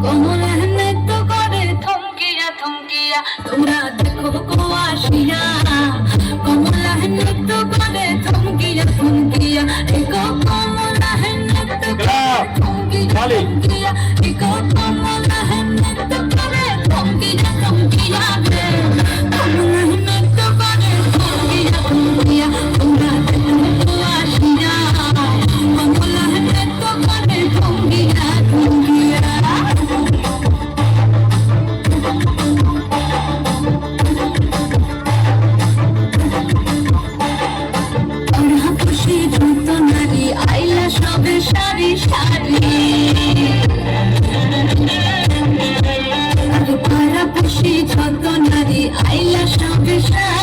কমলা নৃত্য করে থমকিয়া থমকিয়া, তোমরা দেখো গো আসিয়া। কমলা নৃত্য করে থমকিয়া থমকিয়া, এগো কমলা নৃত্য করে থমকিয়া থমকিয়া, এগো কমলা নৃত্য করে থমকিয়া থমকিয়া রে। কমলা নৃত্য করে থমকিয়া থমকিয়া, তোমরা দেখো গো আসিয়া। কমলা নৃত্য করে থমকিয়া থমকিয়া। আইলা সবে সারি সারি, পাড়া পুষি যত নারী আইলা সবে সারি।